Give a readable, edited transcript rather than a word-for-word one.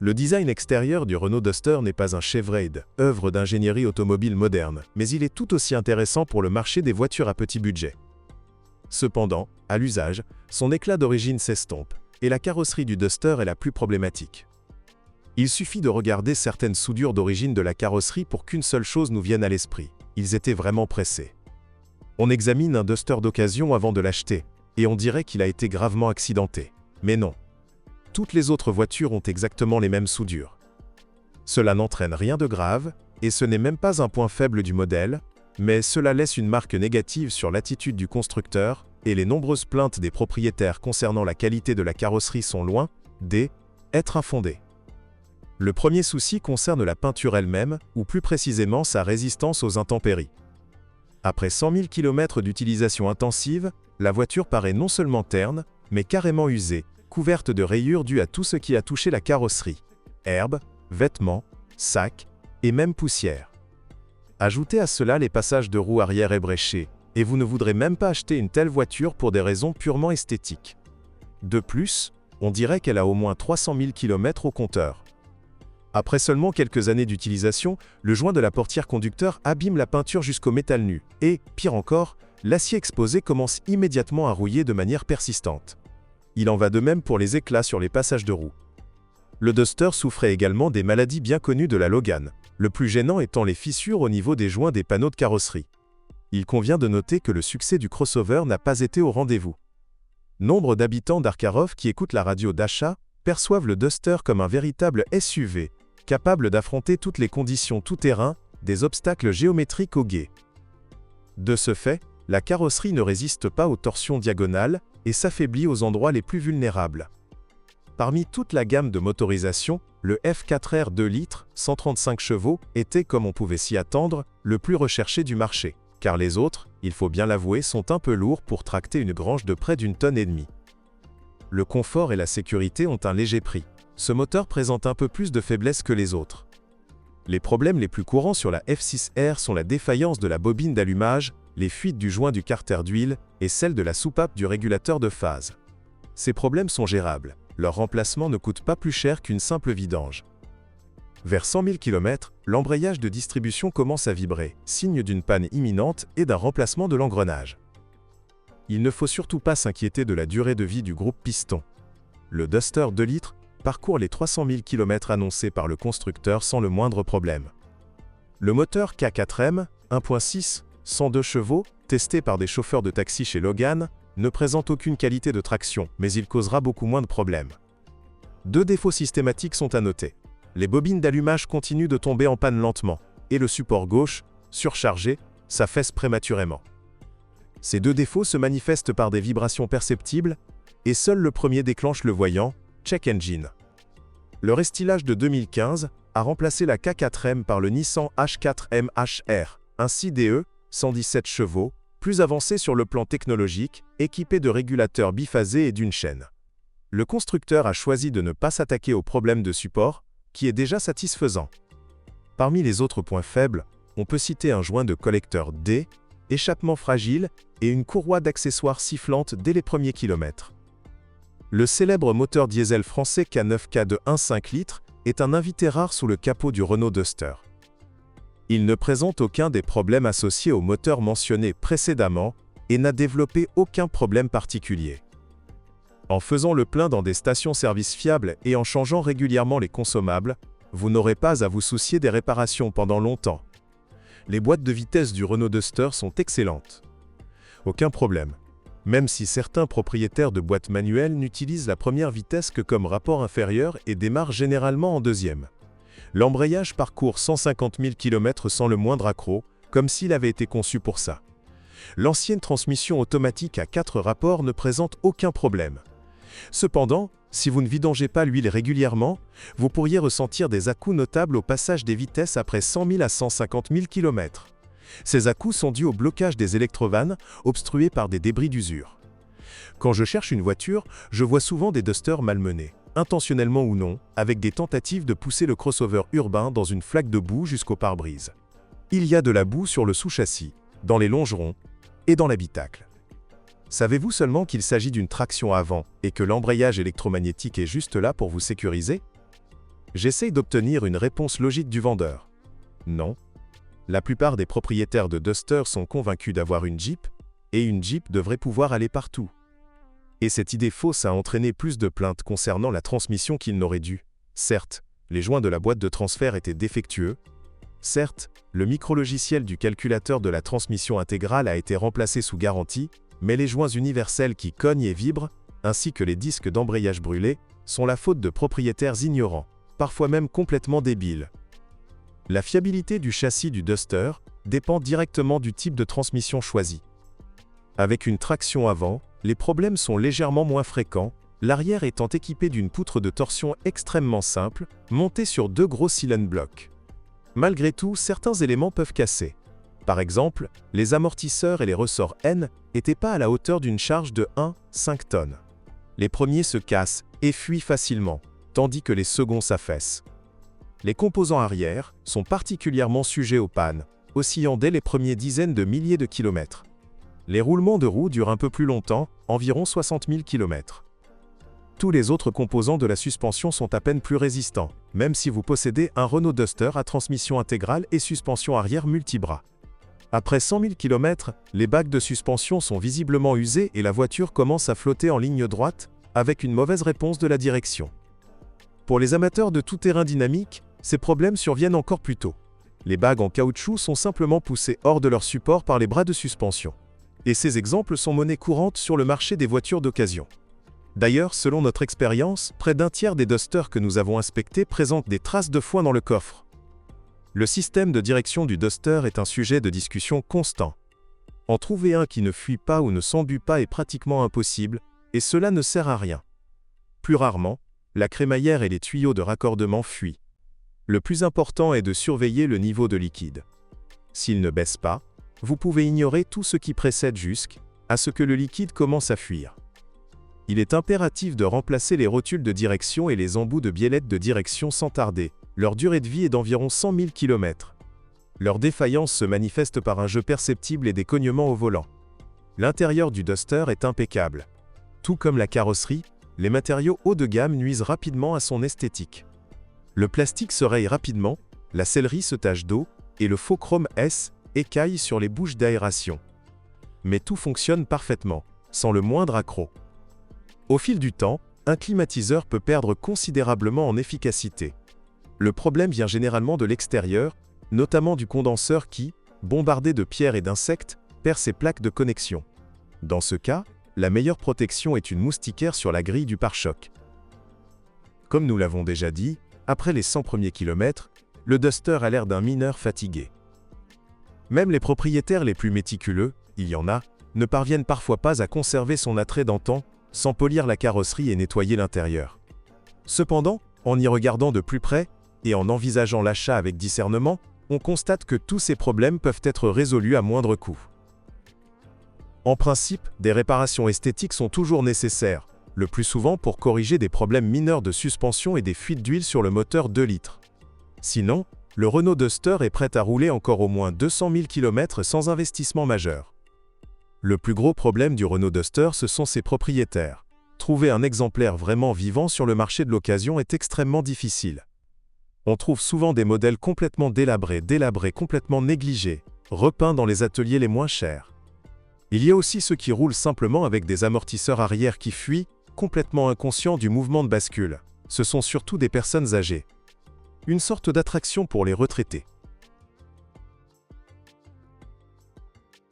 Le design extérieur du Renault Duster n'est pas un chef-d'œuvre, œuvre d'ingénierie automobile moderne, mais il est tout aussi intéressant pour le marché des voitures à petit budget. Cependant, à l'usage, son éclat d'origine s'estompe, et la carrosserie du Duster est la plus problématique. Il suffit de regarder certaines soudures d'origine de la carrosserie pour qu'une seule chose nous vienne à l'esprit. Ils étaient vraiment pressés. On examine un Duster d'occasion avant de l'acheter, et on dirait qu'il a été gravement accidenté. Mais non. Toutes les autres voitures ont exactement les mêmes soudures. Cela n'entraîne rien de grave, et ce n'est même pas un point faible du modèle, mais cela laisse une marque négative sur l'attitude du constructeur, et les nombreuses plaintes des propriétaires concernant la qualité de la carrosserie sont loin d'être infondées. Le premier souci concerne la peinture elle-même, ou plus précisément sa résistance aux intempéries. Après 100 000 km d'utilisation intensive, la voiture paraît non seulement terne, mais carrément usée, couverte de rayures dues à tout ce qui a touché la carrosserie. Herbes, vêtements, sacs, et même poussière. Ajoutez à cela les passages de roues arrière ébréchés, et vous ne voudrez même pas acheter une telle voiture pour des raisons purement esthétiques. De plus, on dirait qu'elle a au moins 300 000 km au compteur. Après seulement quelques années d'utilisation, le joint de la portière conducteur abîme la peinture jusqu'au métal nu, et, pire encore, l'acier exposé commence immédiatement à rouiller de manière persistante. Il en va de même pour les éclats sur les passages de roues. Le Duster souffrait également des maladies bien connues de la Logan, le plus gênant étant les fissures au niveau des joints des panneaux de carrosserie. Il convient de noter que le succès du crossover n'a pas été au rendez-vous. Nombre d'habitants d'Arkarov qui écoutent la radio d'achat perçoivent le Duster comme un véritable SUV, capable d'affronter toutes les conditions tout-terrain, des obstacles géométriques au guet. De ce fait, la carrosserie ne résiste pas aux torsions diagonales et s'affaiblit aux endroits les plus vulnérables. Parmi toute la gamme de motorisation, le F4R 2 litres, 135 chevaux, était, comme on pouvait s'y attendre, le plus recherché du marché, car les autres, il faut bien l'avouer, sont un peu lourds pour tracter une grange de près d'1,5 tonne. Le confort et la sécurité ont un léger prix. Ce moteur présente un peu plus de faiblesse que les autres. Les problèmes les plus courants sur la F6R sont la défaillance de la bobine d'allumage, les fuites du joint du carter d'huile et celle de la soupape du régulateur de phase. Ces problèmes sont gérables. Leur remplacement ne coûte pas plus cher qu'une simple vidange. Vers 100 000 km, l'embrayage de distribution commence à vibrer, signe d'une panne imminente et d'un remplacement de l'engrenage. Il ne faut surtout pas s'inquiéter de la durée de vie du groupe piston. Le Duster 2 litres parcourt les 300 000 km annoncés par le constructeur sans le moindre problème. Le moteur K4M, 1.6, 102 chevaux, testé par des chauffeurs de taxi chez Logan, ne présente aucune qualité de traction, mais il causera beaucoup moins de problèmes. Deux défauts systématiques sont à noter. Les bobines d'allumage continuent de tomber en panne lentement, et le support gauche, surchargé, s'affaisse prématurément. Ces deux défauts se manifestent par des vibrations perceptibles, et seul le premier déclenche le voyant « Check Engine ». Le restylage de 2015 a remplacé la K4M par le Nissan H4M HR, un CDE, 117 chevaux, plus avancé sur le plan technologique, équipé de régulateurs biphasés et d'une chaîne. Le constructeur a choisi de ne pas s'attaquer au problème de support, qui est déjà satisfaisant. Parmi les autres points faibles, on peut citer un joint de collecteur D, échappement fragile et une courroie d'accessoires sifflante dès les premiers kilomètres. Le célèbre moteur diesel français K9K de 1,5 litres est un invité rare sous le capot du Renault Duster. Il ne présente aucun des problèmes associés au moteur mentionné précédemment et n'a développé aucun problème particulier. En faisant le plein dans des stations-service fiables et en changeant régulièrement les consommables, vous n'aurez pas à vous soucier des réparations pendant longtemps. Les boîtes de vitesse du Renault Duster sont excellentes. Aucun problème. Même si certains propriétaires de boîtes manuelles n'utilisent la première vitesse que comme rapport inférieur et démarrent généralement en deuxième. L'embrayage parcourt 150 000 km sans le moindre accroc, comme s'il avait été conçu pour ça. L'ancienne transmission automatique à 4 rapports ne présente aucun problème. Cependant, si vous ne vidangez pas l'huile régulièrement, vous pourriez ressentir des à-coups notables au passage des vitesses après 100 000 à 150 000 km. Ces à-coups sont dus au blocage des électrovannes, obstrués par des débris d'usure. Quand je cherche une voiture, je vois souvent des Dusters malmenés, intentionnellement ou non, avec des tentatives de pousser le crossover urbain dans une flaque de boue jusqu'au pare-brise. Il y a de la boue sur le sous-châssis, dans les longerons et dans l'habitacle. Savez-vous seulement qu'il s'agit d'une traction avant et que l'embrayage électromagnétique est juste là pour vous sécuriser? J'essaye d'obtenir une réponse logique du vendeur. Non. La plupart des propriétaires de Duster sont convaincus d'avoir une Jeep, et une Jeep devrait pouvoir aller partout. Et cette idée fausse a entraîné plus de plaintes concernant la transmission qu'il n'aurait dû. Certes, les joints de la boîte de transfert étaient défectueux. Certes, le micrologiciel du calculateur de la transmission intégrale a été remplacé sous garantie, mais les joints universels qui cognent et vibrent, ainsi que les disques d'embrayage brûlés, sont la faute de propriétaires ignorants, parfois même complètement débiles. La fiabilité du châssis du Duster dépend directement du type de transmission choisi. Avec une traction avant, les problèmes sont légèrement moins fréquents, l'arrière étant équipé d'une poutre de torsion extrêmement simple, montée sur 2 gros cylinder blocks. Malgré tout, certains éléments peuvent casser. Par exemple, les amortisseurs et les ressorts N n'étaient pas à la hauteur d'une charge de 1,5 tonnes. Les premiers se cassent et fuient facilement, tandis que les seconds s'affaissent. Les composants arrière sont particulièrement sujets aux pannes, oscillant dès les premières dizaines de milliers de kilomètres. Les roulements de roues durent un peu plus longtemps, environ 60 000 km. Tous les autres composants de la suspension sont à peine plus résistants, même si vous possédez un Renault Duster à transmission intégrale et suspension arrière multibras. Après 100 000 km, les bagues de suspension sont visiblement usées et la voiture commence à flotter en ligne droite, avec une mauvaise réponse de la direction. Pour les amateurs de tout-terrain dynamique, ces problèmes surviennent encore plus tôt. Les bagues en caoutchouc sont simplement poussées hors de leur support par les bras de suspension. Et ces exemples sont monnaie courante sur le marché des voitures d'occasion. D'ailleurs, selon notre expérience, près d'un tiers des Dusters que nous avons inspectés présentent des traces de foin dans le coffre. Le système de direction du Duster est un sujet de discussion constant. En trouver un qui ne fuit pas ou ne s'embue pas est pratiquement impossible, et cela ne sert à rien. Plus rarement, la crémaillère et les tuyaux de raccordement fuient. Le plus important est de surveiller le niveau de liquide. S'il ne baisse pas, vous pouvez ignorer tout ce qui précède jusqu'à ce que le liquide commence à fuir. Il est impératif de remplacer les rotules de direction et les embouts de biellettes de direction sans tarder. Leur durée de vie est d'environ 100 000 km. Leur défaillance se manifeste par un jeu perceptible et des cognements au volant. L'intérieur du Duster est impeccable. Tout comme la carrosserie, les matériaux haut de gamme nuisent rapidement à son esthétique. Le plastique se raye rapidement, la sellerie se tache d'eau, et le faux chrome S écaille sur les bouches d'aération. Mais tout fonctionne parfaitement, sans le moindre accroc. Au fil du temps, un climatiseur peut perdre considérablement en efficacité. Le problème vient généralement de l'extérieur, notamment du condenseur qui, bombardé de pierres et d'insectes, perd ses plaques de connexion. Dans ce cas, la meilleure protection est une moustiquaire sur la grille du pare-choc. Comme nous l'avons déjà dit, après les 100 premiers kilomètres, le Duster a l'air d'un mineur fatigué. Même les propriétaires les plus méticuleux, il y en a, ne parviennent parfois pas à conserver son attrait d'antan, sans polir la carrosserie et nettoyer l'intérieur. Cependant, en y regardant de plus près, et en envisageant l'achat avec discernement, on constate que tous ces problèmes peuvent être résolus à moindre coût. En principe, des réparations esthétiques sont toujours nécessaires, le plus souvent pour corriger des problèmes mineurs de suspension et des fuites d'huile sur le moteur 2 litres. Sinon, le Renault Duster est prêt à rouler encore au moins 200 000 km sans investissement majeur. Le plus gros problème du Renault Duster, ce sont ses propriétaires. Trouver un exemplaire vraiment vivant sur le marché de l'occasion est extrêmement difficile. On trouve souvent des modèles complètement délabrés, complètement négligés, repeints dans les ateliers les moins chers. Il y a aussi ceux qui roulent simplement avec des amortisseurs arrière qui fuient, complètement inconscients du mouvement de bascule. Ce sont surtout des personnes âgées. Une sorte d'attraction pour les retraités.